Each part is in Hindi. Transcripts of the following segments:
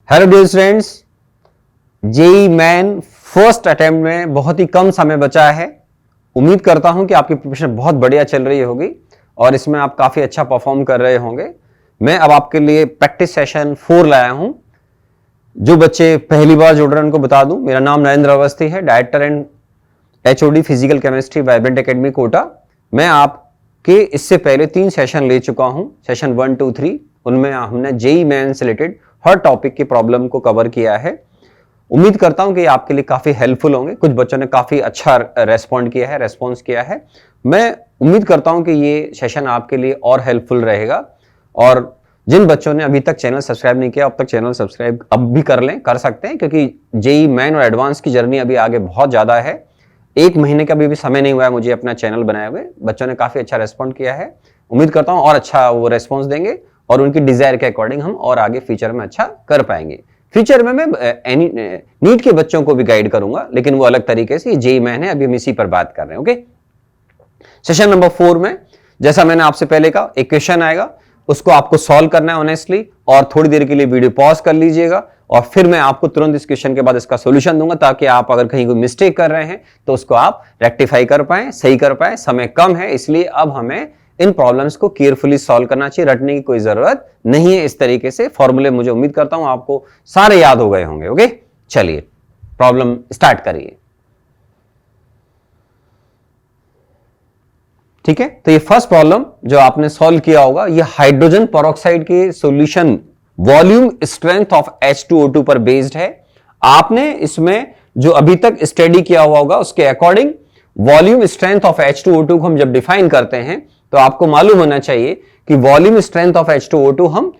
Hello dear students, JEE main first attempt में बहुत ही कम समय बचा है। उम्मीद करता हूं कि आपकी प्रिपरेशन बहुत बढ़िया चल रही होगी और इसमें आप काफी अच्छा परफॉर्म कर रहे होंगे। मैं अब आपके लिए प्रैक्टिस सेशन 4 लाया हूं। जो बच्चे पहली बार जुड़ रहे हैं उनको बता दूं, मेरा नाम नरेंद्र अवस्थी है, director and HOD physical chemistry vibrant academy Kota. मैं आपके इससे पहले 3 सेशन ले चुका हूं, सेशन 1, 2, 3। उनमें हमने जेईई मेन से रिलेटेड हर टॉपिक की प्रॉब्लम को कवर किया है। उम्मीद करता हूं कि आपके लिए काफी हेल्पफुल होंगे। कुछ बच्चों ने काफी अच्छा रेस्पॉन्स किया है। मैं उम्मीद करता हूं कि ये सेशन आपके लिए और हेल्पफुल रहेगा। और जिन बच्चों ने अभी तक चैनल सब्सक्राइब नहीं किया, अब तक चैनल सब्सक्राइब अब भी कर सकते हैं, क्योंकि जेईई मेन और एडवांस की जर्नी अभी आगे बहुत ज्यादा है। 1 महीने का भी समय नहीं हुआ है मुझे अपना चैनल बनाए हुए। बच्चों ने काफी अच्छा रेस्पॉन्ड किया है। उम्मीद करता हूं और अच्छा वो रेस्पॉन्स देंगे और उनकी डिजायर के अकॉर्डिंग हम और आगे फ्यूचर में अच्छा कर पाएंगे। फ्यूचर में मैं नीट के बच्चों को भी गाइड करूंगा, लेकिन वो अलग तरीके से। जेईई मेन है, अभी हम इसी पर बात कर रहे हैं। ओके, सेशन नंबर 4 में जैसा मैंने आपसे पहले कहा, एक क्वेश्चन आएगा, उसको आपको सॉल्व करना है ऑनेस्टली, और थोड़ी देर के लिए वीडियो पॉज कर लीजिएगा और फिर मैं आपको तुरंत इस क्वेश्चन के बाद इसका सॉल्यूशन दूंगा, ताकि आप अगर कहीं कोई मिस्टेक कर रहे हैं तो उसको आप रेक्टिफाई कर पाए, सही कर पाए। समय कम है, इसलिए अब हमें इन प्रॉब्लम्स को केयरफुली सॉल्व करना चाहिए। रटने की कोई जरूरत नहीं है। इस तरीके से फॉर्मूले मुझे उम्मीद करता हूं आपको सारे याद हो गए होंगे। ओके, चलिए प्रॉब्लम स्टार्ट करिए। ठीक है, तो ये फर्स्ट प्रॉब्लम जो आपने सॉल्व किया होगा, ये हाइड्रोजन पेरोक्साइड के solution volume strength of H2O2 पर बेस्ड है। आपने इसमें जो अभी तक स्टडी किया हुआ होगा उसके according volume strength of H2O2 को हम जब डिफाइन करते हैं तो आपको मालूम होना चाहिए कि वॉल्यूम स्ट्रेंथ ऑफ H2O2 हम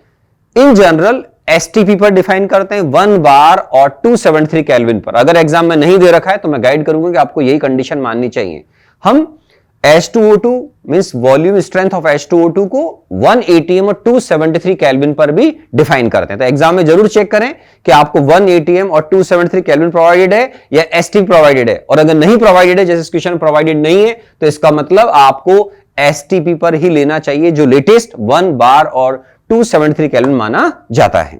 इन जनरल STP पर डिफाइन करते हैं, 1 बार और 273 केल्विन पर। अगर एग्जाम में नहीं दे रखा है तो मैं गाइड करूंगा कि आपको यही कंडीशन माननी चाहिए। हम H2O2 means volume strength of H2O2 को 1 atm और 273 केल्विन पर भी डिफाइन करते हैं। तो एग्जाम में जरूर चेक करें कि आपको 1 atm और 273 केल्विन प्रोवाइडेड है या STP प्रोवाइडेड है। और अगर नहीं प्रोवाइडेड है, जैसे इस क्वेश्चन प्रोवाइडेड नहीं है, तो इसका मतलब आपको STP पर ही लेना चाहिए, जो लेटेस्ट 1 बार और 273 केल्विन माना जाता है।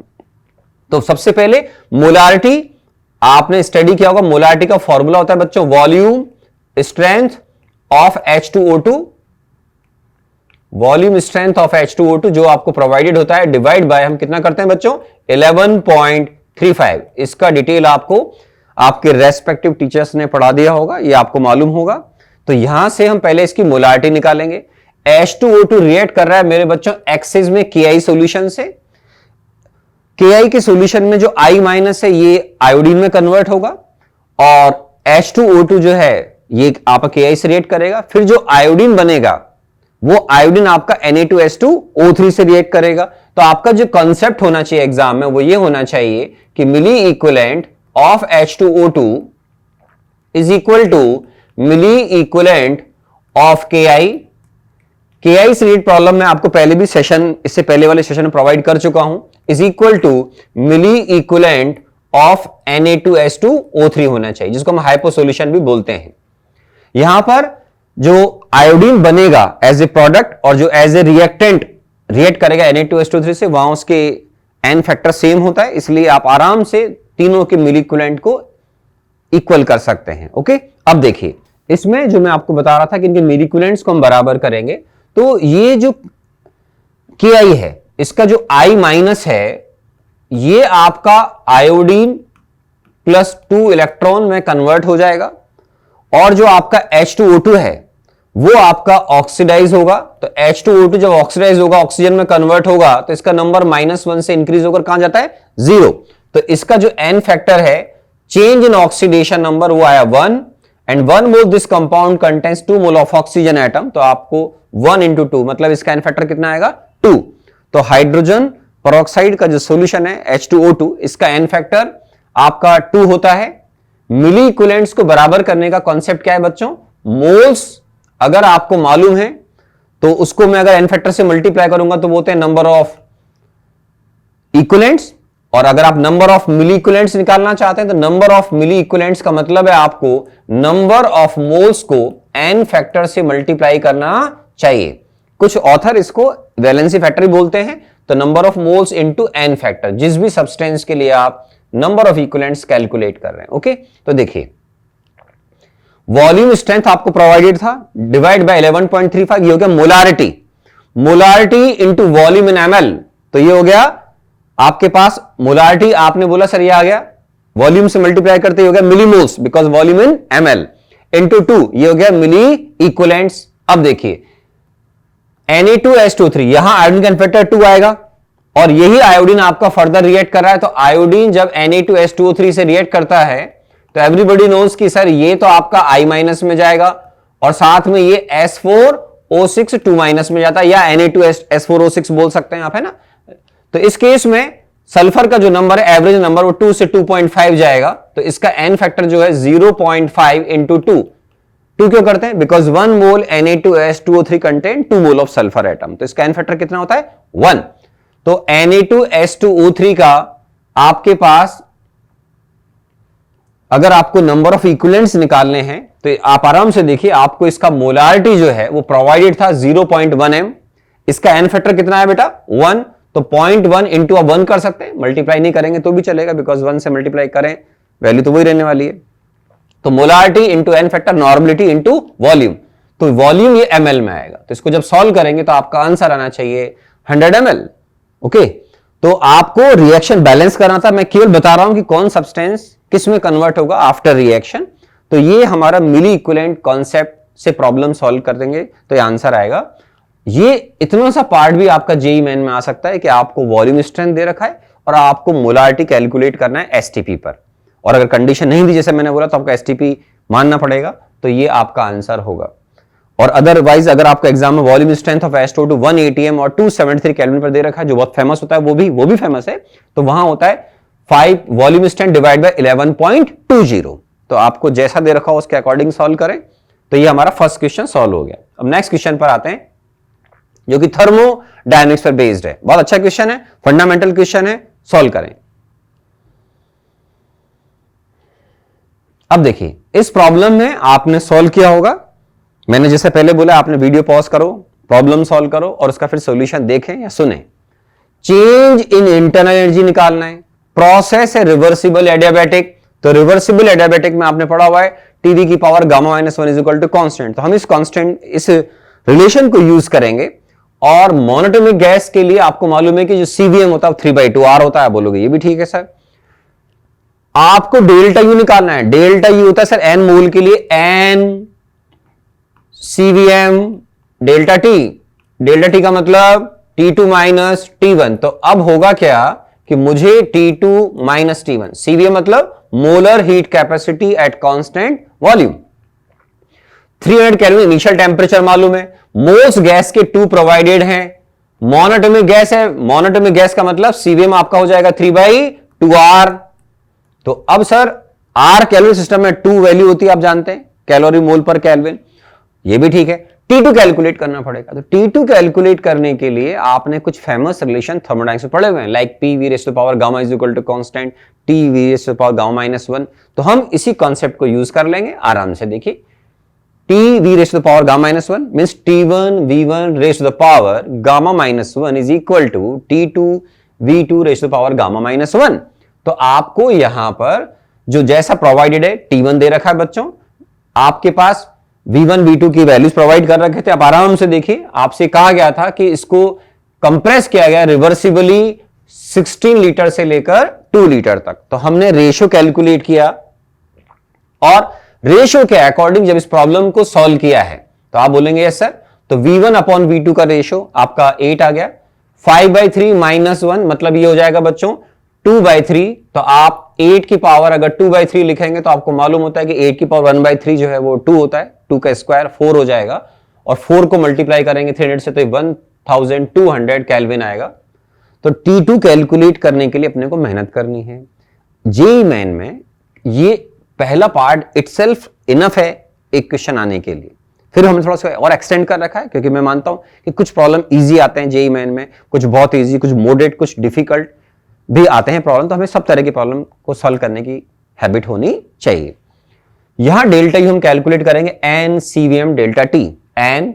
तो सबसे पहले मोलारिटी आपने स्टडी किया होगा। मोलारिटी का फॉर्मूला होता है बच्चों, volume strength of H2O2, volume strength of H2O2 जो आपको प्रोवाइडेड होता है, डिवाइड बाय हम कितना करते हैं बच्चों, 11.35। इसका डिटेल आपको आपके रेस्पेक्टिव टीचर्स ने पढ़ा दिया होगा, ये आपको मालूम होगा। तो यहां से हम पहले इसकी मोलारिटी निकालेंगे। H2O2 रिएक्ट कर रहा है मेरे बच्चों एक्सिस में Ki सॉल्यूशन से। Ki के सॉल्यूशन में जो I माइनस है ये आयोडीन में कन्वर्ट होगा, और H2O2 जो है ये आपका Ki से रिएक्ट करेगा। फिर जो आयोडीन बनेगा वो आयोडीन आपका Na2SO3 से रिएक्ट करेगा। तो आपका जो कॉन्सेप्ट होना चाहिए एग्जाम में वो ये होना चाहिए कि मिली equivalent of H2O2 is equal to milli equivalent of Ki से रिलेटेड प्रॉब्लम में आपको पहले भी सेशन, इससे पहले वाले सेशन में प्रोवाइड कर चुका हूं, is equal to milli equivalent of Na2SO3 होना चाहिए, जिसको हम हाइपो सॉल्यूशन भी बोलते हैं। यहां पर जो आयोडीन बनेगा एज ए प्रोडक्ट और जो एज ए रिएक्टेंट रिएक्ट करेगा Na2SO3 से, वहां उसके एन फैक्टर सेम होता है, इसलिए आप आराम से तीनों के मिली इक्विवेलेंट को इक्वल कर सकते हैं। ओके, अब देखिए इसमें जो मैं आपको बता रहा था कि इनके मिली इक्विवेलेंट्स को हम बराबर करेंगे, तो ये जो Ki है इसका जो I माइनस है ये आपका आयोडीन प्लस 2 इलेक्ट्रॉन में कन्वर्ट हो जाएगा, और जो आपका H2O2 है वो आपका ऑक्सीडाइज होगा। तो H2O2 जब ऑक्सीडाइज होगा, ऑक्सीजन में कन्वर्ट होगा, तो इसका नंबर -1 से इंक्रीज होकर कहां जाता है, 0। तो इसका जो N फैक्टर है, चेंज इन ऑक्सीडेशन नंबर, वो आया 1, and 1 mole this compound contains 2 mole of oxygen atom. तो आपको 1 into 2 मतलब इसका N फैक्टर कितना आएगा, 2। तो हाइड्रोजन पेरोक्साइड का जो सॉल्यूशन है H2O2, इसका N फैक्टर आपका 2 होता है। मिली इक्विवेलेंट्स को बराबर करने का कॉन्सेप्ट क्या है बच्चों, मोल्स अगर आपको मालूम है तो उसको मैं अगर N फैक्टर से मल्टीप्लाई करूंगा तो वो होते हैं नंबर ऑफ इक्विवेलेंट्स, और अगर आप नंबर ऑफ मिली इक्विवेलेंट्स निकालना चाहते हैं तो नंबर ऑफ मिली इक्विवेलेंट्स का मतलब है आपको नंबर ऑफ मोल्स को N फैक्टर से मल्टीप्लाई करना चाहिए। कुछ ऑथर इसको वैलेंसी फैक्टर बोलते हैं, तो number of moles into n factor, जिस भी सब्सटेंस के लिए आप नंबर ऑफ इक्विवेलेंट्स कैलकुलेट कर रहे हैं। ओके, तो देखिए वॉल्यूम स्ट्रेंथ आपको प्रोवाइडेड था, डिवाइड बाय 11.35, ये हो गया मोलारिटी, मोलारिटी इंटू वॉल्यूम इन एमएल, तो ये हो गया आपके पास मोलारिटी, आपने बोला सर ये आ गया वॉल्यूम से मल्टीप्लाई करते हो गया millimoles, because volume in ML, into 2, ये हो गया मिली इक्विवेलेंट्स। अब देखिए Na2H2O3, यहां आयोडीन का इनफैक्टर 2 आएगा और यही आयोडीन आपका फर्दर रिएक्ट कर रहा है, तो आयोडीन जब Na2H2O3 से रिएक्ट करता है तो एवरीबॉडी नोज कि सर ये तो आपका I- में जाएगा और साथ में ये S4O6 2- में जाता है, या Na2S4O6 बोल सकते हैं आप, है ना। तो इस केस में सल्फर का जो नंबर है एवरेज नंबर वो 2 से 2.5 जाएगा, तो इसका एन फैक्टर जो है 0.5 इंटू 2 क्यों करते हैं, because 1 mole Na2S2O3 contain 2 mole of sulphur atom, तो इसका एन फैक्टर कितना होता है 1। तो Na2S2O3 का आपके पास अगर आपको नंबर ऑफ इक्विवेलेंट्स निकालने हैं तो आप आराम से देखिए, आपको इसका मोलारिटी जो है वो प्रोवाइडेड था 0.1 m, इसका एन फैक्टर कितना है बेटा 1, तो 0.1 इंटू आप 1 कर सकते हैं, मल्टीप्लाई नहीं करेंगे तो भी चलेगा, बिकॉज 1 से मल्टीप्लाई करें वैल्यू तो वही रहने वाली है। तो molarity into n factor, normality into volume, तो वॉल्यूम ये ml में आएगा, तो इसको जब सॉल्व करेंगे तो आपका आंसर आना चाहिए 100 ml। ओके, तो आपको रिएक्शन बैलेंस करना था, मैं केवल बता रहा हूं कि कौन सब्सटेंस किस में कन्वर्ट होगा आफ्टर रिएक्शन, तो ये हमारा मिली इक्विवेलेंट कॉन्सेप्ट से प्रॉब्लम सॉल्व कर देंगे तो ये आंसर आएगा। ये इतना सा पार्ट भी आपका जेईई मेन में आ सकता है कि आपको वॉल्यूम स्ट्रेंथ दे रखा है और आपको मोलारिटी कैलकुलेट करना है एसटीपी पर, और अगर कंडीशन नहीं दी जैसे मैंने बोला तो आपका एसटीपी मानना पड़ेगा, तो ये आपका आंसर होगा। और अदरवाइज अगर आपका एग्जाम में volume strength of H2O 1 atm और 273 केल्विन पर दे रखा है, जो बहुत फेमस होता है, वो भी फेमस है, तो वहां होता है 5 वॉल्यूम स्ट्रेंथ डिवाइड बाय 11.20, तो आपको जैसा दे रखा हो उसके अकॉर्डिंग सॉल्व करें। तो ये हमारा फर्स्ट क्वेश्चन सॉल्व हो गया। अब नेक्स्ट क्वेश्चन पर आते हैं जो कि थर्मोडायनेमिक्स पर बेस्ड है, बहुत अच्छा क्वेश्चन है, फंडामेंटल क्वेश्चन है, सॉल्व करें। अब देखिए इस प्रॉब्लम में आपने सॉल्व किया होगा, मैंने जैसे पहले बोला आपने वीडियो पॉज करो, प्रॉब्लम सॉल्व करो और उसका फिर सॉल्यूशन देखें या सुने। चेंज इन इंटरनल एनर्जी निकालना है, प्रोसेस है रिवर्सिबल एडियाबैटिक, तो रिवर्सिबल एडियाबैटिक में आपने पढ़ा हुआ है टीवी की power gamma -1 is equal to constant, तो हम इस कांस्टेंट इस रिलेशन को यूज करेंगे। और मोनोटोनिक गैस के लिए आपको मालूम है कि जो सीवीएम होता है 3/2R होता है, बोलोगे ये भी ठीक है सर। आपको डेल्टा यू निकालना है, डेल्टा यू होता है सर एन मोल के लिए एन सीवीएम डेल्टा टी का मतलब T2 माइनस T1, तो अब होगा क्या कि मुझे T2 माइनस T1, सीवीएम मतलब molar heat capacity at constant volume, 300 kelvin initial temperature मालूम है, मोल्स गैस के 2 प्रोवाइडेड हैं, मोनोटोमिक गैस है, मोनोटोमिक गैस का मतलब सीवीएम आपका हो जाएगा 3/2R। तो अब सर R कैलोरी सिस्टम में 2 वैल्यू होती है, आप जानते हैं कैलोरी मोल पर केल्विन, ये भी ठीक है। T2 कैलकुलेट करना पड़ेगा, तो T2 कैलकुलेट करने के लिए आपने कुछ फेमस रिलेशन थर्मोडायनेमिक्स में पढ़े हुए हैं, like PV raise to power gamma is equal to constant TV raise to power gamma -1, तो हम इसी कॉन्सेप्ट को यूज कर लेंगे आराम से। देखिए TV raise to power gamma -1 means T1 V1 raise to power gamma -1 is equal to T2 V2 raise to power gamma -1। तो आपको यहां पर जो जैसा प्रोवाइडेड है T1 दे रखा है बच्चों, आपके पास V1 V2 की वैल्यूज प्रोवाइड कर रखे थे, आप आराम से देखिए, आपसे कहा गया था कि इसको कंप्रेस किया गया रिवर्सिबली 16 लीटर से लेकर 2 लीटर तक, तो हमने रेशियो कैलकुलेट किया और रेशियो के अकॉर्डिंग जब इस प्रॉब्लम को सॉल्व किया है तो आप बोलेंगे यस सर, तो V1 अपॉन V2 का रेशियो आपका 8 आ गया, 5/3 -1 मतलब ये हो जाएगा बच्चों 2/3, तो आप 8 की पावर अगर 2/3 लिखेंगे तो आपको मालूम होता है कि 8 की पावर 1/3 जो है वो 2 होता है, 2 का स्क्वायर 4 हो जाएगा, और 4 को मल्टीप्लाई करेंगे 300 से तो 1200 केल्विन आएगा। तो T2 कैलकुलेट करने के लिए अपने को मेहनत करनी है। जेईई मेन में ये पहला पार्ट इटसेल्फ इनफ है एक क्वेश्चन आने के लिए, फिर हमने थोड़ा सा और एक्सटेंड कर रखा है क्योंकि मैं मानता हूं कि कुछ प्रॉब्लम इजी आते हैं जेईई मेन में, कुछ बहुत इजी, कुछ मॉडरेट, कुछ डिफिकल्ट भी आते हैं प्रॉब्लम, तो हमें सब तरह की प्रॉब्लम को सॉल्व करने की हैबिट होनी चाहिए। यहां डेल्टा यू हम कैलकुलेट करेंगे एन सीवीएम डेल्टा टी, एन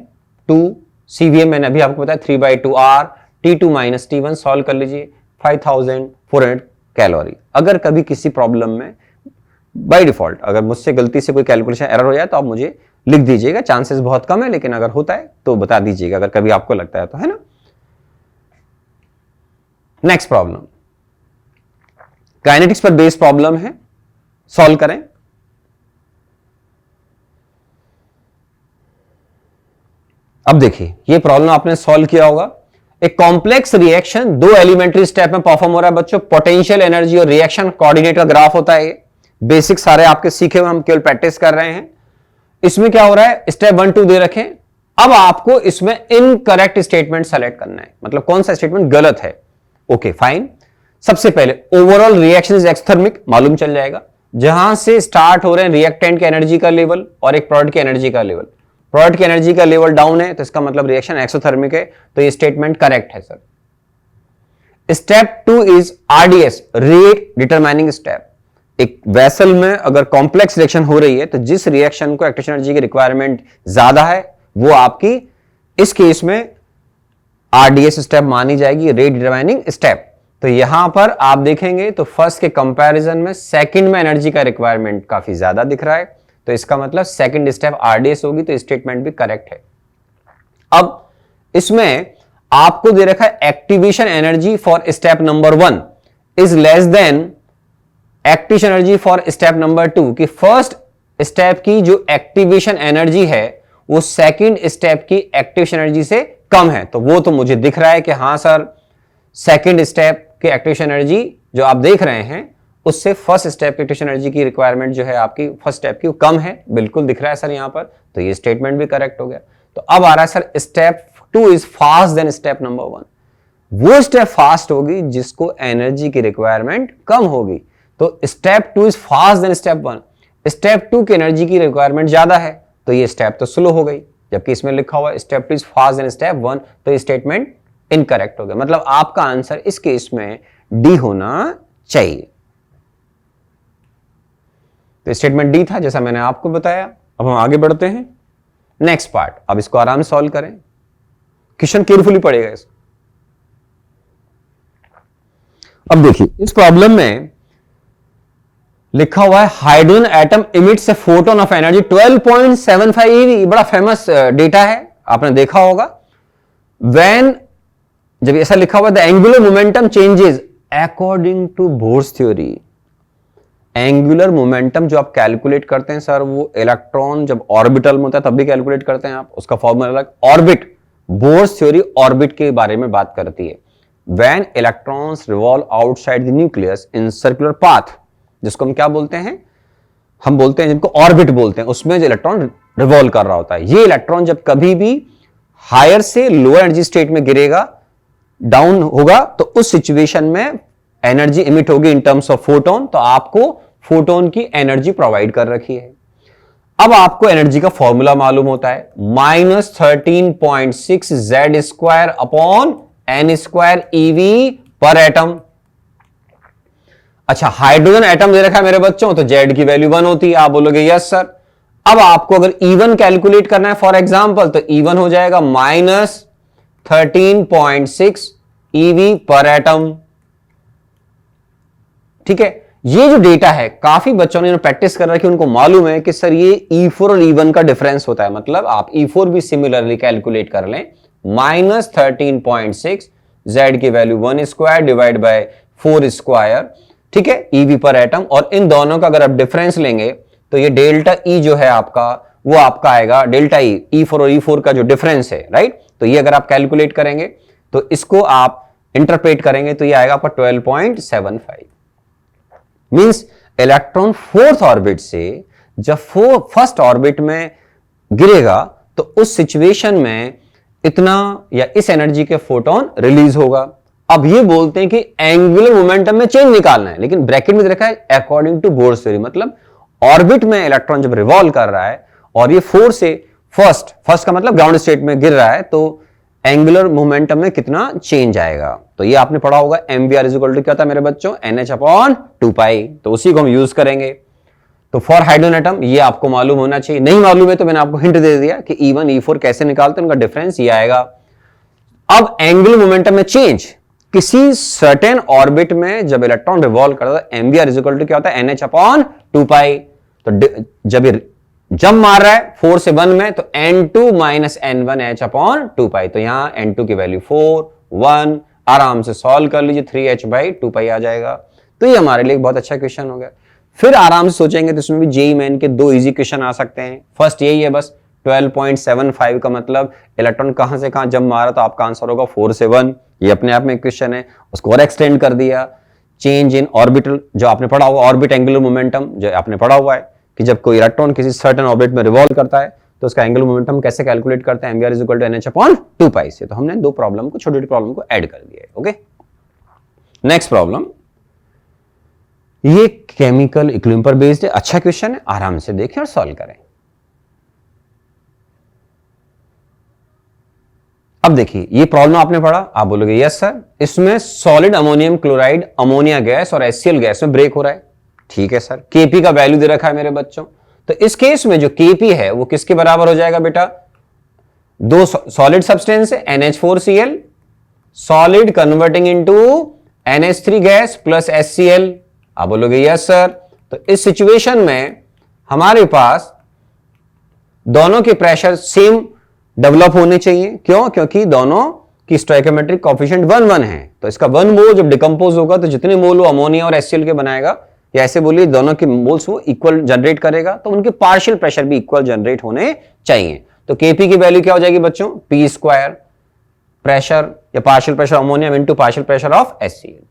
2 सीवीएम मैंने अभी आपको बताया 3/2R, T2 minus T1 solve कर लीजिए, 5400 कैलोरी। अगर कभी किसी प्रॉब्लम में बाय डिफॉल्ट अगर मुझसे गलती से कोई कैलकुलेशन एरर हो जाए तो आप मुझे लिख दीजिएगा, चांसेस बहुत कम है, लेकिन अगर होता है तो बता दीजिएगा अगर कभी आपको लगता है तो, है ना। नेक्स्ट प्रॉब्लम काइनेटिक्स पर बेस्ड प्रॉब्लम है, सॉल्व करें। अब देखिए ये प्रॉब्लम आपने सॉल्व किया होगा। एक कॉम्प्लेक्स रिएक्शन 2 एलिमेंट्री स्टेप में परफॉर्म हो रहा है बच्चों। पोटेंशियल एनर्जी और रिएक्शन कोऑर्डिनेट का ग्राफ होता है। ये बेसिक सारे आपके सीखे हुए, हम केवल प्रैक्टिस कर रहे हैं। इसमें क्या हो रहा है, स्टेप 1 2 दे रखे। अब आपको इसमें इनकरेक्ट स्टेटमेंट सेलेक्ट करना है, मतलब कौन सा स्टेटमेंट गलत है। Okay fine. सबसे पहले ओवरऑल रिएक्शन इज एक्सथर्मिक, मालूम चल जाएगा। जहां से स्टार्ट हो रहे हैं रिएक्टेंट की एनर्जी का लेवल और एक प्रोडक्ट की एनर्जी का लेवल, प्रोडक्ट की एनर्जी का लेवल डाउन है तो इसका मतलब रिएक्शन एक्सोथर्मिक है, तो ये स्टेटमेंट करेक्ट है sir. Step 2 is RDS, rate determining step. एक वेसल में अगर कॉम्प्लेक्स रिएक्शन हो रही है तो जिस रिएक्शन को एक्टिव एनर्जी की रिक्वायरमेंट ज्यादा है वो आपकी इस केस में आरडीएस स्टेप मानी जाएगी, रेट डिटरमाइनिंग स्टेप। तो यहां पर आप देखेंगे तो फर्स्ट के कंपैरिजन में सेकंड में एनर्जी का रिक्वायरमेंट काफी ज्यादा दिख रहा है, तो इसका मतलब सेकंड स्टेप आरडीएस होगी, तो स्टेटमेंट भी करेक्ट है। अब इसमें आपको दे रखा है activation energy for step number 1 is less than activation energy for step number 2, कि फर्स्ट स्टेप की जो एक्टिवेशन एनर्जी है वो सेकंड स्टेप की एक्टिवेशन एनर्जी से कम है। तो वो तो मुझे दिख रहा है कि हां सर सेकंड स्टेप की एक्टिवेशन एनर्जी जो आप देख रहे हैं उससे फर्स्ट स्टेप की एक्टिवेशन एनर्जी की रिक्वायरमेंट जो है आपकी फर्स्ट स्टेप की वो कम है, बिल्कुल दिख रहा है सर यहां पर, तो ये स्टेटमेंट भी करेक्ट हो गया। तो अब आ रहा है sir step 2 is fast than step number 1। वो स्टेप फास्ट होगी जिसको एनर्जी की रिक्वायरमेंट कम होगी, तो step 2 is fast than step 1। Step 2 की एनर्जी की रिक्वायरमेंट ज्यादा है तो ये स्टेप तो स्लो हो गई, जबकि इसमें लिखा हुआ step 2 is fast than step 1, तो ये स्टेटमेंट इनकरेक्ट हो गया। मतलब आपका आंसर इस केस में डी होना चाहिए। तो स्टेटमेंट डी था जैसा मैंने आपको बताया। अब हम आगे बढ़ते हैं नेक्स्ट पार्ट। अब इसको आराम से सॉल्व करें, क्वेश्चन केयरफुली पड़ेगा इसको। अब देखिए इस प्रॉब्लम में लिखा हुआ है hydrogen atom emits a photon of energy 12.75 eV। बड़ा फेमस डेटा है, आपने देखा होगा। व्हेन जब ऐसा लिखा हुआ the angular momentum changes according to Bohr's theory. Angular momentum जो आप कैलकुलेट करते हैं सर वो इलेक्ट्रॉन जब ऑर्बिटल में होता है तब भी कैलकुलेट करते हैं आप, उसका फॉर्मूला अलग। ऑर्बिट, बोर्स थ्योरी ऑर्बिट के बारे में बात करती है। When electrons revolve outside the nucleus in circular path, जिसको हम क्या बोलते हैं, हम बोलते हैं जिनको ऑर्बिट बोलते हैं, उसमें जो इलेक्ट्रॉन रिवॉल्व कर रहा होता है। ये इलेक्ट्रॉन जब कभी भी हायर से लोअर एनर्जी स्टेट में गिरेगा, डाउन होगा, तो उस सिचुएशन में एनर्जी इमिट होगी इन टर्म्स ऑफ फोटोन। तो आपको फोटोन की एनर्जी प्रोवाइड कर रखी है। अब आपको एनर्जी का फॉर्मूला मालूम होता है, -13.6 Z² अपॉन n² eV पर एटम। अच्छा हाइड्रोजन एटम दे रखा है मेरे बच्चों, तो Z की वैल्यू 1 होती है। आप बोलोगे यस सर। अब आपको अगर E1 कैलकुलेट करना है फॉर एग्जांपल, तो E1 हो जाएगा -13.6 eV पर एटम। ठीक है, ये जो डेटा है काफी बच्चों ने प्रैक्टिस कर रखी है, उनको मालूम है कि सर ये E4 और E1 का डिफरेंस होता है। मतलब आप E4 भी सिमिलरली कैलकुलेट कर लें, -13.6 Z की वैल्यू 1² डिवाइड बाय 4², ठीक है, eV पर एटम। और इन दोनों का अगर आप डिफरेंस लेंगे तो ये डेल्टा E जो है आपका वो आपका आएगा डेल्टा E, E4 और E4 का जो डिफरेंस है, राइट। तो ये अगर आप कैलकुलेट करेंगे तो इसको आप इंटरप्रेट करेंगे तो ये आएगा आपका 12.75। मींस इलेक्ट्रॉन फोर्थ ऑर्बिट से जब फर्स्ट ऑर्बिट में गिरेगा तो उस सिचुएशन में इतना या इस एनर्जी के फोटोन रिलीज होगा। अब ये बोलते हैं कि एंगुलर मोमेंटम में चेंज निकालना है, लेकिन ब्रैकेट में रखा है अकॉर्डिंग टू बोर्स थ्योरी। मतलब ऑर्बिट में इलेक्ट्रॉन जब रिवॉल्व कर रहा है और ये 4 से फर्स्ट का मतलब ग्राउंड स्टेट में गिर रहा है, तो एंगुलर मोमेंटम में कितना चेंज आएगा। तो ये आपने पढ़ा होगा mvr इक्वल टू क्या था मेरे बच्चों, NH/2π। तो उसी को हम यूज करेंगे। तो फॉर हाइड्रोजन एटम ये आपको मालूम होना चाहिए। नहीं मालूम है तो मैंने आपको हिंट दे दिया कि E1 E4 कैसे निकालते हैं, उनका डिफरेंस ये आएगा। अब एंगुलर मोमेंटम में चेंज, किसी सर्टेन ऑर्बिट में जब इलेक्ट्रॉन रिवॉल्व करता है एमवीआर इज इक्वल टू क्या होता है, NH अपॉन 2पाई। तो जब ये जंप मार रहा है 4 से 1 में, तो N2 minus N1 H upon 2पाई। तो यहां N2 की वैल्यू 4, 1, आराम से सॉल्व कर लीजिए, 3H बाई 2पाई आ जाएगा। तो ये हमारे लिए बहुत अच्छा क्वेश्चन हो गया। फिर आराम से सोचेंगे तो इसमें भी जेईई मेन के 2 इजी क्वेश्चन आ सकते हैं। फर्स्ट यही है बस, 12.75 का मतलब इलेक्ट्रॉन कहां से कहां जंप मारा, तो आपका आंसर होगा 4 से 1। ये अपने आप में क्वेश्चन है, उसको और एक्सटेंड कर दिया। चेंज इन ऑर्बिटल, जो आपने पढ़ा हुआ ऑर्बिट एंगुलर मोमेंटम, जो आपने पढ़ा हुआ है कि जब कोई इलेक्ट्रॉन किसी सर्टेन ऑर्बिट में रिवॉल्व करता है तो उसका एंगुलर मोमेंटम कैसे कैलकुलेट करते हैं, MVR is equal to NH upon 2पाई से। तो हमने 2 प्रॉब्लम को, छोटी छोटी प्रॉब्लम को ऐड कर दिया है। ओके, नेक्स्ट प्रॉब्लम, ये केमिकल इक्विलिब्रियम पर बेस्ड है, अच्छा क्वेश्चन है, आराम से देखें और सॉल्व करें। अब देखिए ये प्रॉब्लम आपने पढ़ा, आप बोलोगे यस सर, इसमें solid ammonium chloride ammonia gas और HCl गैस में ब्रेक हो रहा है। ठीक है सर, Kp का वैल्यू दे रखा है मेरे बच्चों। तो इस केस में जो Kp है वो किसके बराबर हो जाएगा बेटा, 2 सॉलिड सब्सटेंस है NH4Cl, solid converting into NH3 gas plus HCl। आप बोलोगे यस सर। तो इस सिचुएशन में हमारे पास दोनों के प्रेशर सेम डेवलप होने चाहिए। क्यों? क्योंकि दोनों की स्टोइकोमेट्रिक कोएफिशिएंट 1 1 है। तो इसका 1 मोल जब डिकम्पोज होगा तो जितने मोल वो अमोनिया और HCl के बनाएगा, या ऐसे बोलिए दोनों के मोल्स वो इक्वल जनरेट करेगा, तो उनके पार्शियल प्रेशर भी इक्वल जनरेट होने चाहिए। तो Kp की वैल्यू क्या हो जाएगी बच्चों, P² प्रेशर या partial pressure ammonium into partial pressure of HCl।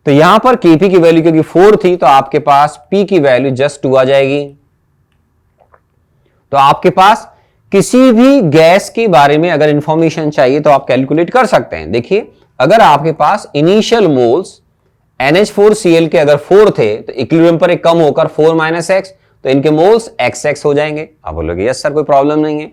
तो यहां पर Kp की वैल्यू क्योंकि 4 थी तो आपके पास P की वैल्यू जस्ट 2 आ जाएगी। तो आपके पास किसी भी गैस के बारे में अगर इंफॉर्मेशन चाहिए तो आप कैलकुलेट कर सकते हैं। देखिए अगर आपके पास इनिशियल मोल्स NH4Cl के अगर 4 थे तो इक्विलिब्रियम पर एक कम होकर 4 - X, तो इनके मोल्स XX हो जाएंगे। आप बोलोगे यस सर कोई प्रॉब्लम नहीं है।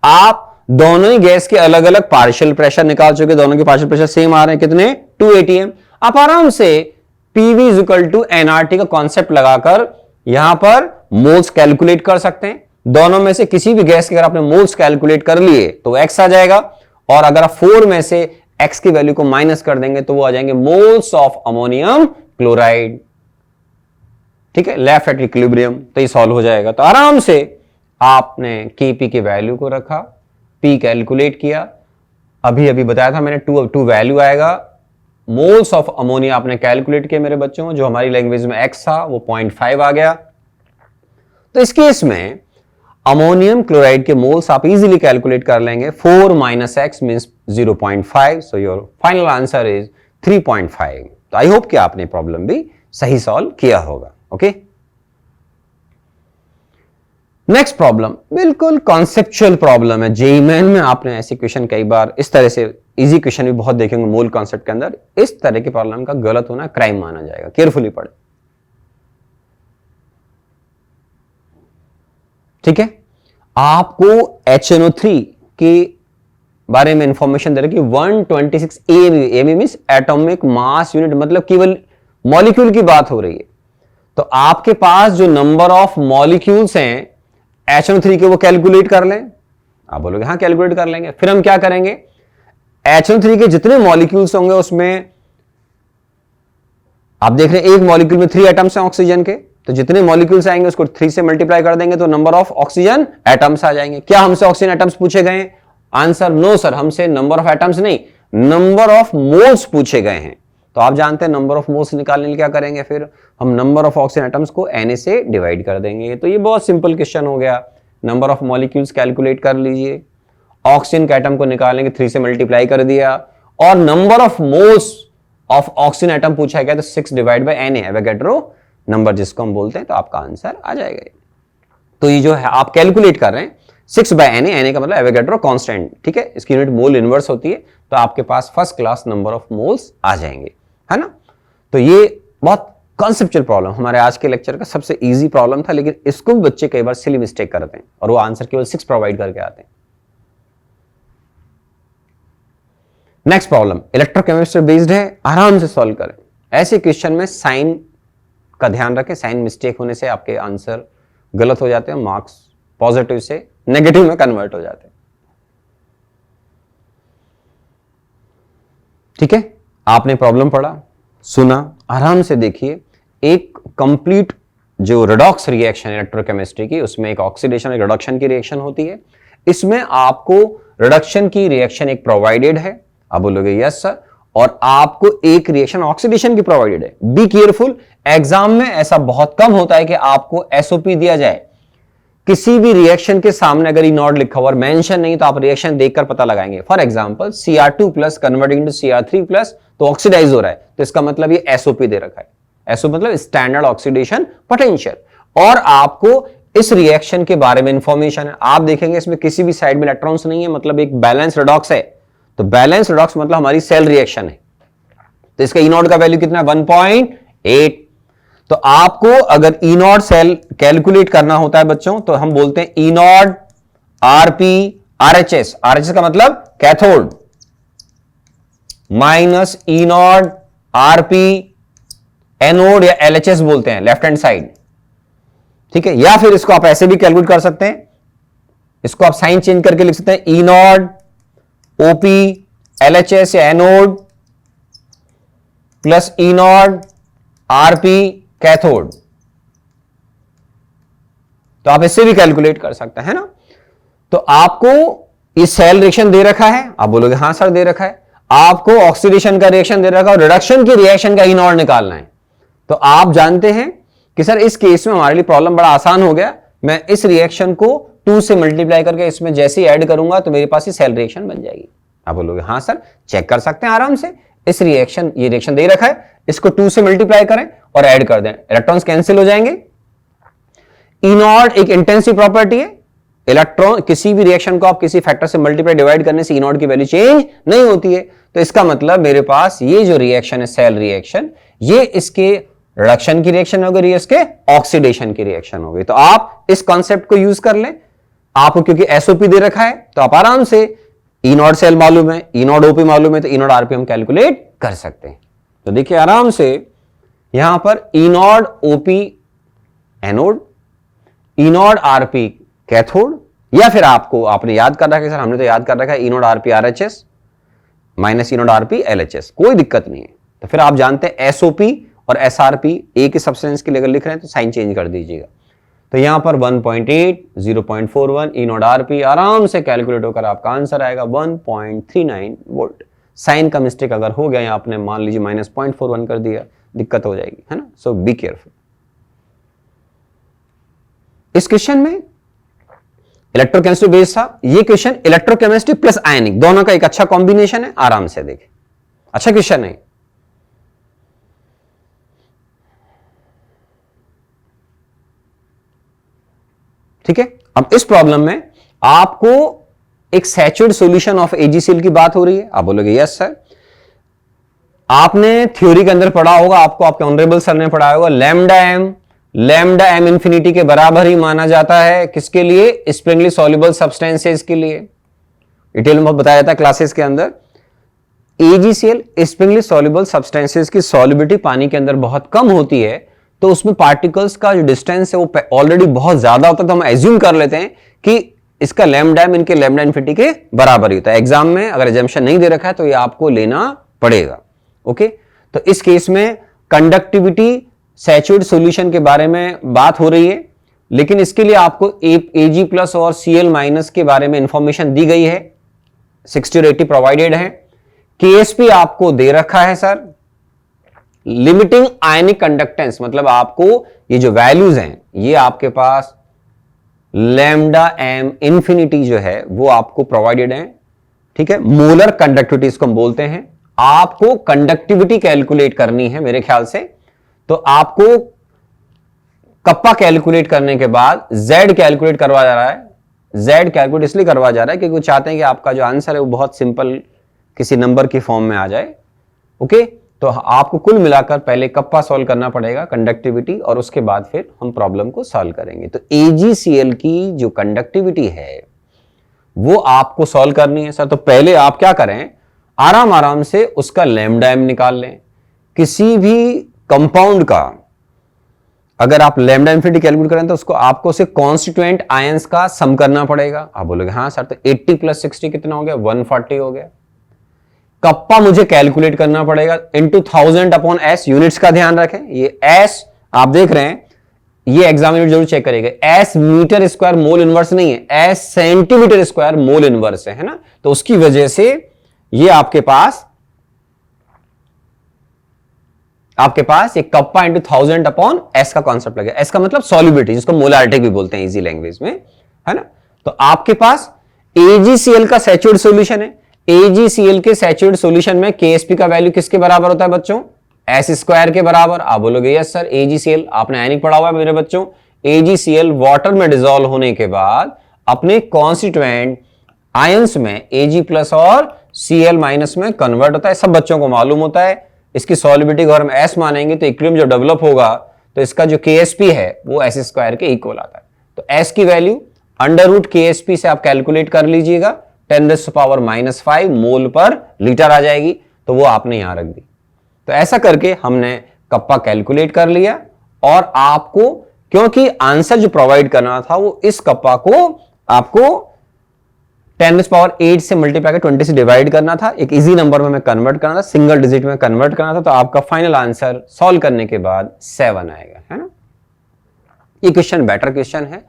आप दोनों ही गैस के अलग अलग पार्शियल प्रेशर निकाल चुके, दोनों के पार्शियल प्रेशर सेम आ रहे हैं, कितने 2 atm। आप आराम से PV = nRT का कॉन्सेप्ट लगाकर यहां पर मोल्स कैलकुलेट कर सकते हैं। दोनों में से किसी भी गैस के अगर आपने मोल्स कैलकुलेट कर लिए तो X आ जाएगा, और अगर आप 4 में से X की वैल्यू को माइनस कर देंगे तो वो आ जाएंगे मोल्स ऑफ अमोनियम क्लोराइड। ठीक है, लेफ्ट एट इक्विलिब्रियम, तो ये सॉल्व हो जाएगा। तो आराम से आपने Kp की वैल्यू को रखा, P कैलकुलेट किया, अभी अभी बताया था मैंने 2 वैल्यू आएगा। मोल्स ऑफ अमोनिया आपने कैलकुलेट किया मेरे बच्चों, जो हमारी लैंग्वेज में X था वो 0.5 आ गया। तो इस केस में अमोनियम क्लोराइड के मोल्स आप इजीली कैलकुलेट कर लेंगे। 4 - X means 0.5, so your final answer is 3.5। तो आई होप कि आपने प्रॉब्लम भी सही सॉल्व किया होगा। ओके, नेक्स्ट प्रॉब्लम बिल्कुल कॉन्सेप्चुअल प्रॉब्लम है। जेईई मेन में आपने ऐसे क्वेश्चन कई बार इस तरह से इजी क्वेश्चन भी बहुत देखेंगे मोल कॉन्सेप्ट के अंदर। इस तरह की प्रॉब्लम का गलत होना क्राइम माना जाएगा, केयरफुली पढ़े। ठीक है, आपको HNO3 के बारे में इंफॉर्मेशन दे रहे कि 126 AMU means atomic mass unit, मतलब केवल मॉलिक्यूल की बात हो रही है। तो आपके पास जो नंबर ऑफ मॉलिक्यूल्स हैं HNO3 के वो कैलकुलेट कर लें। आप बोलोगे हाँ कैलकुलेट कर लेंगे। फिर हम क्या करेंगे, HNO3 के जितने मॉलिक्यूल्स होंगे उसमें आप देख रहे हैं एक मॉलिक्यूल में 3 एटम्स हैं ऑक्सीजन के, तो जितने मॉलिक्यूल्स आएंगे उसको 3 से मल्टीप्लाई कर देंगे तो नंबर ऑफ ऑक्सीजन एटम्स आ जाएंगे। क्या हमसे ऑक्सीजन एटम्स पूछे गए हैं? आंसर नो सर, हमसे नंबर ऑफ एटम्स नहीं, नंबर ऑफ मोल्स पूछे गए हैं। तो आप जानते हैं नंबर ऑफ मोल्स निकालने के लिए क्या करेंगे, फिर हम नंबर ऑफ ऑक्सीजन एटम्स को Na से डिवाइड कर देंगे। तो ये बहुत सिंपल क्वेश्चन हो गया। नंबर ऑफ मॉलिक्यूल्स कैलकुलेट कर लीजिए, ऑक्सीजन के एटम को निकालेंगे 3 से मल्टीप्लाई कर दिया, और number of moles of oxygen atom पूछा गया तो 6 divide by Na, Avogadro number जिसको हम बोलते हैं, तो आपका आंसर आ जाएगा। तो ये जो है आप कैलकुलेट कर रहे हैं 6 बाय Na का मतलब एवोगैड्रो कांस्टेंट। ठीक है, इसकी यूनिट मोल इनवर्स होती है, तो आपके पास first class number of moles आ जाएंगे, है ना। तो ये बहुत कॉन्सेप्चुअल प्रॉब्लम हमारे आज के लेक्चर का सबसे इजी प्रॉब्लम था, लेकिन इसको भी बच्चे कई बार सिली मिस्टेक करते हैं और वो आंसर केवल 6 प्रोवाइड करके आते हैं। नेक्स्ट प्रॉब्लम इलेक्ट्रोकेमिस्ट्री बेस्ड है, आराम से सॉल्व करें। ऐसे क्वेश्चन में साइन का ध्यान रखें, साइन मिस्टेक होने से आपके आंसर गलत हो जाते हैं, मार्क्स पॉजिटिव से नेगेटिव में कन्वर्ट हो जाते हैं। ठीक है, आपने प्रॉब्लम पढ़ा, सुना, आराम से देखिए। एक कंप्लीट जो रिडॉक्स रिएक्शन इलेक्ट्रोकेमिस्ट्री की, उसमें एक ऑक्सीडेशन एक रिडक्शन की रिएक्शन होती है। इसमें आपको रिडक्शन की रिएक्शन एक प्रोवाइडेड है, आप बोलोगे यस सर, और आपको एक रिएक्शन ऑक्सीडेशन की प्रोवाइडेड है। बी केयरफुल, एग्जाम में ऐसा बहुत कम होता है कि आपको एसओपी दिया जाए, किसी भी रिएक्शन के सामने अगर ई नॉट लिखा हुआ और मेंशन नहीं तो आप रिएक्शन देखकर पता लगाएंगे। For example Cr2+ converting to Cr3+ तो ऑक्सीडाइज हो रहा है, तो इसका मतलब ये एसओपी दे रखा है। एसओ मतलब स्टैंडर्ड ऑक्सीडेशन पोटेंशियल, और आपको इस रिएक्शन के बारे में इंफॉर्मेशन है। आप देखेंगे इसमें किसी भी साइड में इलेक्ट्रॉन्स नहीं है, मतलब एक बैलेंस रिडॉक्स है। तो बैलेंस रिडॉक्स मतलब हमारी सेल रिएक्शन है। तो इसका ई नॉट का वैल्यू कितना है? 1.8। तो आपको अगर ई नॉट सेल कैलकुलेट करना होता है बच्चों, तो हम बोलते हैं ई नॉट आरपी आरएचएस। आरएचएस का मतलब cathode, minus E naught RP anode, या एलएचएस बोलते हैं, लेफ्ट हैंड साइड। ठीक है, या फिर इसको आप ऐसे भी कैलकुलेट कर सकते हैं, इसको आप साइन चेंज करके लिख सकते हैं ई नॉट ओपी एलएचएस या एनोड प्लस ई नॉट आरपी कैथोड। तो आप इससे भी कैलकुलेट कर सकते हैं ना। तो आपको ये सेल रिएक्शन दे रखा है, आप बोलोगे हां सर दे रखा है। आपको ऑक्सीडेशन का रिएक्शन दे रखा है और रिडक्शन की रिएक्शन का ई नॉट निकालना है। तो आप जानते हैं कि सर इस केस में हमारे लिए प्रॉब्लम बड़ा आसान हो गया। मैं इस रिएक्शन को 2 से मल्टीप्लाई करके इसमें जैसे ही ऐड करूंगा तो मेरे पास ये सेल रिएक्शन बन जाएगी। आप बोलोगे हां सर, चेक कर सकते हैं आराम से। इस रिएक्शन, ये रिएक्शन दे रखा है, इसको 2 से मल्टीप्लाई करें और ऐड कर दें, इलेक्ट्रॉन्स कैंसिल हो जाएंगे। ई नॉट एक इंटेंसिव प्रॉपर्टी है, इलेक्ट्रॉन किसी भी रिएक्शन को आप किसी फैक्टर से मल्टीप्लाई डिवाइड करने से ई नॉट की वैल्यू चेंज नहीं होती है। तो इसका मतलब मेरे पास ये जो रिएक्शन है सेल रिएक्शन, ये इसके रिडक्शन की रिएक्शन हो गई, ये इसके ऑक्सीडेशन की रिएक्शन हो गई। तो आप इस कॉन्सेप्ट को यूज कर लें। आपको क्योंकि एसओपी दे रखा है तो आप आराम से ई नॉट सेल मालूम है, ई नॉट ओपी मालूम है, तो ई नॉट आरपी हम कैलकुलेट कर सकते हैं। तो देखिए आराम से यहां पर E naught OP anode, E naught RP cathode, या फिर आपने याद कर रखा है, सर हमने तो याद कर रखा है E naught RP RHS minus E naught RP LHS, कोई दिक्कत नहीं है। तो फिर आप जानते हैं एसओपी और एसआरपी एक ही सब्सटेंस के लिए अगर लिख रहे हैं तो साइन चेंज कर दीजिएगा। तो यहां पर 1.8, 0.41 ई नॉट आरपी आराम से कैलकुलेट होकर आपका आंसर आएगा 1.39 वोल्ट। साइन का मिस्टेक अगर हो गया, आपने मान लीजिए -0.41 कर दिया, दिक्कत हो जाएगी, है ना। सो बी केयरफुल। इस क्वेश्चन में इलेक्ट्रोकेमिस्ट्री बेस्ड था। ये क्वेश्चन इलेक्ट्रोकेमिस्ट्री प्लस आयनिक दोनों का एक अच्छा कॉम्बिनेशन है, आराम से देखें, अच्छा क्वेश्चन है। ठीक है, अब इस प्रॉब्लम में आपको एक सैचुरेटेड सॉल्यूशन ऑफ एजीसीएल की बात हो रही है। आप बोलोगे यस सर। आपने थ्योरी के अंदर पढ़ा होगा, आपको आपके ऑनरेबल सर ने पढ़ाया होगा, लैम्डा एम इंफिनिटी के बराबर ही माना जाता है किसके लिए? स्प्रिंगली सॉल्युबल सब्सटेंसेस के लिए। डिटेल में बताया जाता है क्लासेस के अंदर। एजीसीएल स्प्रिंगली सॉल्युबल सब्सटेंसेस की सॉल्युबिलिटी पानी के अंदर बहुत कम होती है, तो उसमें पार्टिकल्स का जो डिस्टेंस है वो ऑलरेडी बहुत ज्यादा होता है। तो हम एज्यूम कर लेते हैं कि इसका लैम्डा एम इनके लैम्डा इंफिनिटी के बराबर ही होता है। एग्जाम में अगर एजम्पशन नहीं दे रखा है तो ये आपको लेना पड़ेगा। ओके, तो इस केस में कंडक्टिविटी सैचुरेटेड सॉल्यूशन के बारे में बात हो रही है, लेकिन इसके लिए आपको Ag+ और Cl- के बारे में इंफॉर्मेशन दी गई है, 60 और 80 प्रोवाइडेड है। KSP आपको दे रखा है सर। लिमिटिंग आयनिक कंडक्टेंस मतलब आपको ये जो वैल्यूज हैं ये आपके पास लैम्डा एम इंफिनिटी जो है वो आपको प्रोवाइडेड है। ठीक है, मोलर कंडक्टिविटी इसको हम बोलते हैं। आपको कंडक्टिविटी कैलकुलेट करनी है मेरे ख्याल से, तो आपको कप्पा कैलकुलेट करने के बाद Z कैलकुलेट करवा जा रहा है। Z कैलकुलेट इसलिए करवा जा रहा है क्योंकि वो चाहते हैं कि आपका जो आंसर है वो बहुत सिंपल किसी नंबर की फॉर्म में आ जाए। ओके, तो आपको कुल मिलाकर पहले कप्पा सॉल्व करना पड़ेगा कंडक्टिविटी, और उसके बाद फिर हम प्रॉब्लम को सॉल्व करेंगे। तो AgCl की जो कंडक्टिविटी है वो आपको सॉल्व करनी है सर। तो पहले आप क्या करें, आराम से उसका लैम्डा एम निकाल लें। किसी भी कंपाउंड का अगर आप लैम्डा इंफिनिटी कैलकुलेट करें तो उसको आपको उसे कॉन्स्टिट्यूएंट आयंस का सम करना पड़ेगा। आप बोलोगे हाँ सर, तो 80 + 60 कितना हो गया? 140 हो गया। कप्पा मुझे कैलकुलेट करना पड़ेगा इनटू 1000 अपॉन एस, यूनिट्स का ध्यान रखें, ये एस आप देख रहे हैं, ये एग्जाम यूनिट जरूर चेक करेगा, S metre square mole inverse नहीं है, S centimetre square mole inverse है ना। तो उसकी वजह से ये आपके पास एक कप्पा इंटू 1000 अपॉन एस का कॉन्सेप्ट लगेगा। एस का मतलब सॉल्युबिलिटी, जिसको मोलारिटी भी बोलते हैं इजी लैंग्वेज में, है ना। तो आपके पास AgCl का सैचुरेट सॉल्यूशन है, AgCl के सैचुरेट सॉल्यूशन में Ksp का वैल्यू किसके बराबर होता है बच्चों? एस स्क्वायर के बराबर। आप बोलोगे यस सर, AgCl आपने आयनिक पढ़ा हुआ है मेरे बच्चों, AgCl वाटर में डिसॉल्व होने के बाद अपने कॉन्स्टिट्यूएंट आयंस में Ag प्लस और Cl माइनस में कन्वर्ट होता है, सब बच्चों को मालूम होता है। इसकी सॉल्युबिलिटी को अगर हम S मानेंगे तो इक्विलिब्रियम जो डेवलप होगा तो इसका जो Ksp है वो S स्क्वायर के इक्वल आता है। तो S की वैल्यू अंडर रूट Ksp से आप कैलकुलेट कर लीजिएगा, 10⁻⁵ मोल पर लीटर आ जाएगी, तो वो आपने यहां रख दी। तो ऐसा करके हमने कप्पा कैलकुलेट कर लिया, और आपको क्योंकि आंसर जो प्रोवाइड करना था वो इस कप्पा को आपको 10⁸ से मल्टीप्लाई कर 20 से डिवाइड करना था, एक इजी नंबर में हमें कन्वर्ट करना था, सिंगल डिजिट में कन्वर्ट करना था, तो आपका फाइनल आंसर सॉल्व करने के बाद 7 आएगा, है ना। ये क्वेश्चन बेटर क्वेश्चन है,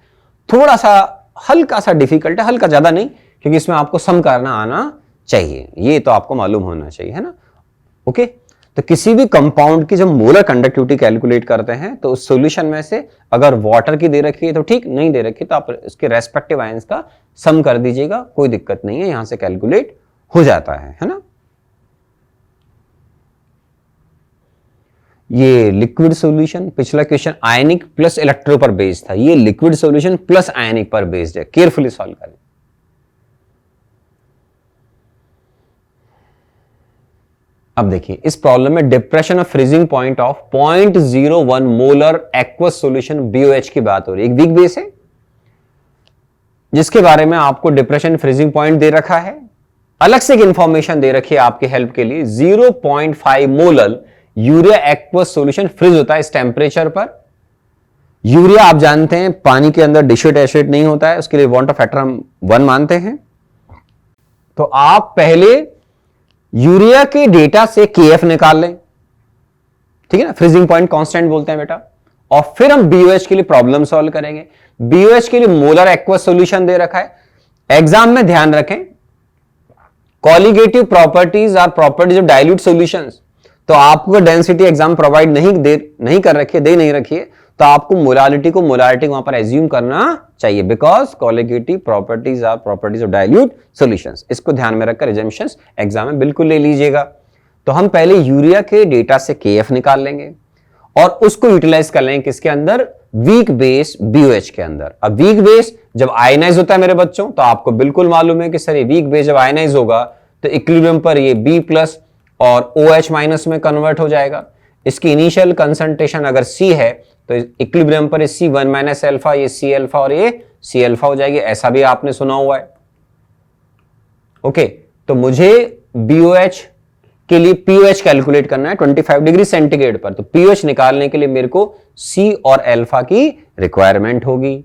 थोड़ा सा हल्का सा डिफिकल्ट है, हल्का ज्यादा नहीं, क्योंकि इसमें आपको सम करना आना चाहिए, ये तो आपको मालूम होना चाहिए, है ना। ओके, तो किसी भी कंपाउंड की जब मोलर कंडक्टिविटी कैलकुलेट करते हैं तो उस सॉल्यूशन में से अगर वाटर की दे रखी है तो ठीक, नहीं दे रखी तो आप इसके रेस्पेक्टिव आयंस का सम कर दीजिएगा, कोई दिक्कत नहीं है, यहां से कैलकुलेट हो जाता है ना। ये लिक्विड सॉल्यूशन, पिछला क्वेश्चन आयनिक प्लस इलेक्ट्रो पर बेस्ड था, ये लिक्विड सॉल्यूशन प्लस आयनिक पर बेस्ड है, केयरफुली सॉल्व करें। अब देखिए इस प्रॉब्लम में depression of freezing point of 0.01 molar aqueous solution BOH की बात हो रही है। एक वीक बेस है जिसके बारे में आपको डिप्रेशन फ्रीजिंग पॉइंट दे रखा है, अलग से एक इंफॉर्मेशन दे रखी है आपके हेल्प के लिए, 0.5 molar urea aqueous solution freeze होता है इस टेंपरेचर पर। यूरिया आप जानते हैं पानी के अंदर डिस्टिलेट एसिड नहीं होता है, उसके लिए वांट फैक्टर हम 1 मानते हैं। तो आप पहले यूरिया के डेटा से Kf निकाल लें, ठीक है ना, फ्रीजिंग पॉइंट कांस्टेंट बोलते हैं बेटा, और फिर हम BOH के लिए प्रॉब्लम सॉल्व करेंगे। BOH के लिए मोलर एक्वस सॉल्यूशन दे रखा है, एग्जाम में ध्यान रखें colligative properties are properties of dilute solutions. तो आपको डेंसिटी एग्जाम प्रोवाइड नहीं कर रखी है, दे नहीं रखी है, तो आपको मोलारिटी वहां पर एज्यूम करना चाहिए, because colligative properties are properties of dilute solutions. इसको ध्यान में रखकर एजम्पशंस एग्जाम में बिल्कुल ले लीजिएगा। तो हम पहले यूरिया के डेटा से Kf निकाल लेंगे और उसको यूटिलाइज कर लेंगे किसके अंदर, वीक बेस BOH के अंदर। अब वीक बेस जब आयनाइज होता है मेरे बच्चों, तो आपको बिल्कुल मालूम है कि सर ये वीक बेस जब आयनाइज होगा तो इक्विलिब्रियम पर ये B+ और OH- में कन्वर्ट हो जाएगा। इसकी इनिशियल कंसंट्रेशन अगर C है तो इक्विलिब्रियम पर C1 - अल्फा, ये C अल्फा और ये C अल्फा हो जाएगी, ऐसा भी आपने सुना हुआ है। ओके, तो मुझे BOH के लिए POH कैलकुलेट करना है 25 डिग्री सेंटीग्रेड पर, तो POH निकालने के लिए मेरे को C और अल्फा की रिक्वायरमेंट होगी।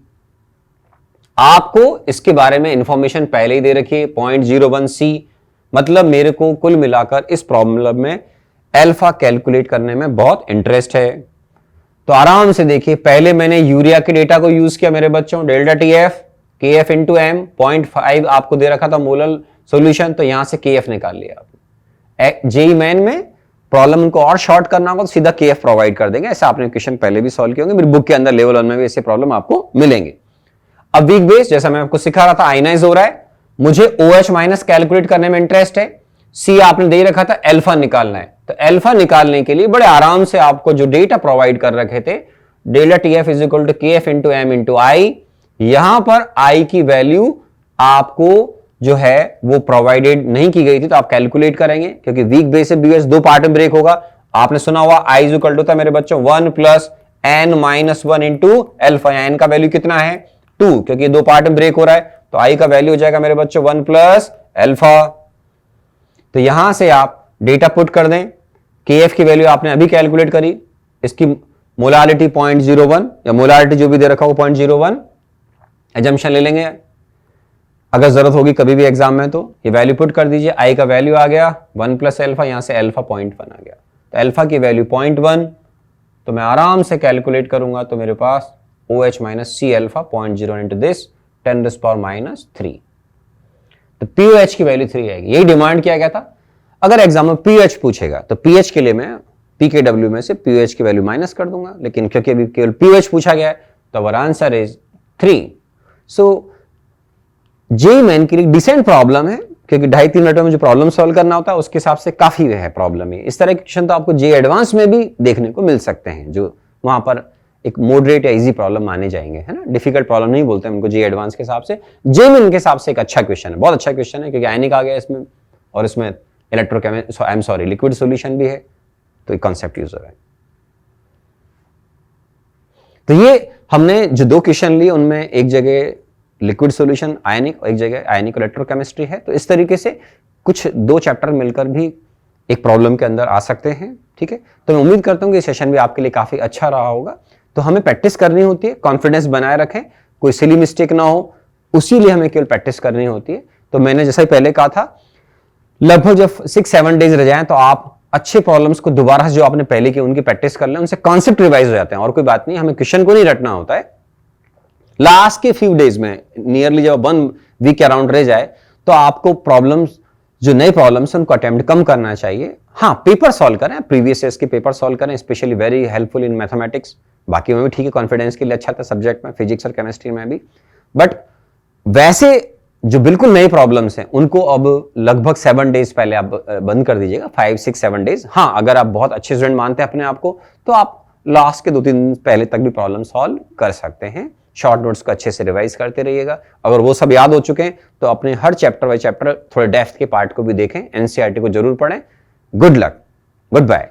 आपको इसके बारे में इंफॉर्मेशन पहले ही दे रखी है, 0.01 C, मतलब मेरे को कुल मिलाकर इस प्रॉब्लम में अल्फा कैलकुलेट करने में बहुत इंटरेस्ट है। तो आराम से देखिए, पहले मैंने यूरिया के डेटा को यूज किया मेरे बच्चों, डेल्टा TF KF × M 0.5 आपको दे रखा था मोलर सॉल्यूशन, तो यहां से KF निकाल लिया आपने। जेई मेन में प्रॉब्लम उनको और शॉर्ट करना होगा तो सीधा KF प्रोवाइड कर देंगे, ऐसा आपने क्वेश्चन पहले भी सॉल्व किए होंगे, मेरी बुक के अंदर लेवल 1 में भी ऐसे प्रॉब्लम आपको मिलेंगे। अब वीक बेस जैसा मैं आपको सिखा रहा था आयनाइज हो रहा है, मुझे OH- कैलकुलेट करने में इंटरेस्ट है, C आपने दे रखा था अल्फा निकालना है, तो अल्फा निकालने के लिए बड़े आराम से आपको जो डेटा प्रोवाइड कर रखे थे, delta TF = KF × M × I, यहां पर I की वैल्यू आपको जो है वो प्रोवाइडेड नहीं की गई थी, तो आप कैलकुलेट करेंगे, क्योंकि वीक बेस से BOH 2 पार्ट में ब्रेक होगा। आपने सुना हुआ I = होता है मेरे बच्चों 1 + N - 1 × अल्फा, N का वैल्यू कितना है 2, क्योंकि 2 पार्ट में ब्रेक हो रहा है, तो I का वैल्यू हो जाएगा मेरे बच्चों 1 + अल्फा। तो यहां से आप डेटा पुट कर दें, KF की वैल्यू आपने अभी कैलकुलेट करी, इसकी मोलारिटी 0.01 या मोलारिटी जो भी दे रखा हो 0.01, एजम्पशन ले लेंगे। अगर जरूरत होगी कभी भी एग्जाम में तो ये वैल्यू पुट कर दीजिए। आई का वैल्यू आ गया 1 प्लस एल्फा, यहां से एल्फा 0.1 आ गया, तो एल्फा की वैल्यू 0.1, तो मैं आराम से कैलकुलेट करूंगा तो मेरे पास OH minus C alpha 0.0 into this 10⁻³ तो POH की वैल्यू 3 आएगी। यही डिमांड किया गया था। अगर एग्जाम में POH पूछेगा तो PH के लिए मैं PKW में से POH की वैल्यू माइनस कर दूंगा, लेकिन क्योंकि अभी केवल POH पूछा गया है तो our answer is 3। So JEE main के लिए डिसेंट प्रॉब्लम है, क्योंकि 2.5-3 मिनटों में जो प्रॉब्लम सॉल्व करना होता है उसके हिसाब से काफी है प्रॉब्लम है। इस तरह के क्वेश्चन तो आपको जेईई एडवांस में भी देखने को मिल सकते हैं, जो वहां पर एक मॉडरेट या इजी प्रॉब्लम माने जाएंगे, है ना। डिफिकल्ट प्रॉब्लम नहीं बोलते हैं उनको जेईई एडवांस के हिसाब से। जेईई मेन के हिसाब से एक अच्छा क्वेश्चन है, बहुत अच्छा क्वेश्चन है, क्योंकि आयनिक आ गया इसमें और इसमें लिक्विड सॉल्यूशन भी है, तो एक कॉन्सेप्ट यूज हो रहा है। तो ये हमने जो 2 क्वेश्चन लिए उनमें एक जगह लिक्विड सॉल्यूशन आयनिक और एक जगह आयनिक इलेक्ट्रोकेमिस्ट्री है। तो इस तरीके से कुछ 2 चैप्टर मिलकर भी एक प्रॉब्लम के अंदर आ सकते हैं, ठीक है। तो मैं उम्मीद करता हूं कि सेशन भी आपके लिए काफी अच्छा रहा होगा। तो हमें प्रैक्टिस करनी होती है, कॉन्फिडेंस बनाए रखें, कोई सिली मिस्टेक ना हो, उसी लिए हमें केवल प्रैक्टिस करनी होती है। तो मैंने जैसा ही पहले कहा था, लगभग जब 6-7 डेज रह जाएं तो आप अच्छे प्रॉब्लम्स को दोबारा जो आपने पहले की उनकी प्रैक्टिस कर लें, उनसे कॉन्सेप्ट रिवाइज हो जाते हैं। और कोई बात नहीं, हमें क्वेश्चन को नहीं रटना होता है। लास्ट के फ्यू डेज में नियरली जब 1 वीक अराउंड रह जाए तो आपको प्रॉब्लम्स, जो नए प्रॉब्लम्स उनको अटेम्प्ट कम करना चाहिए। हाँ, पेपर सॉल्व करें, प्रीवियस ईयर्स के पेपर सॉल्व करें, specially very helpful in mathematics. बाकी में भी ठीक है, कॉन्फिडेंस के लिए अच्छा था सब्जेक्ट में, फिजिक्स और केमिस्ट्री में भी। बट वैसे जो बिल्कुल नई प्रॉब्लम्स हैं उनको अब लगभग 7 डेज पहले आप बंद कर दीजिएगा, 5-6-7 डेज। हाँ, अगर आप बहुत अच्छे स्टूडेंट मानते हैं अपने आप को तो आप लास्ट के 2-3 दिन पहले तक भी प्रॉब्लम सॉल्व कर सकते हैं। शॉर्ट नोट्स को अच्छे से रिवाइज करते रहिएगा। अगर वो सब याद हो चुके हैं तो अपने हर चैप्टर बाय चैप्टर थोड़े डेप्थ के पार्ट को भी देखें, एनसीईआरटी को जरूर पढ़ें। Good luck, good bye.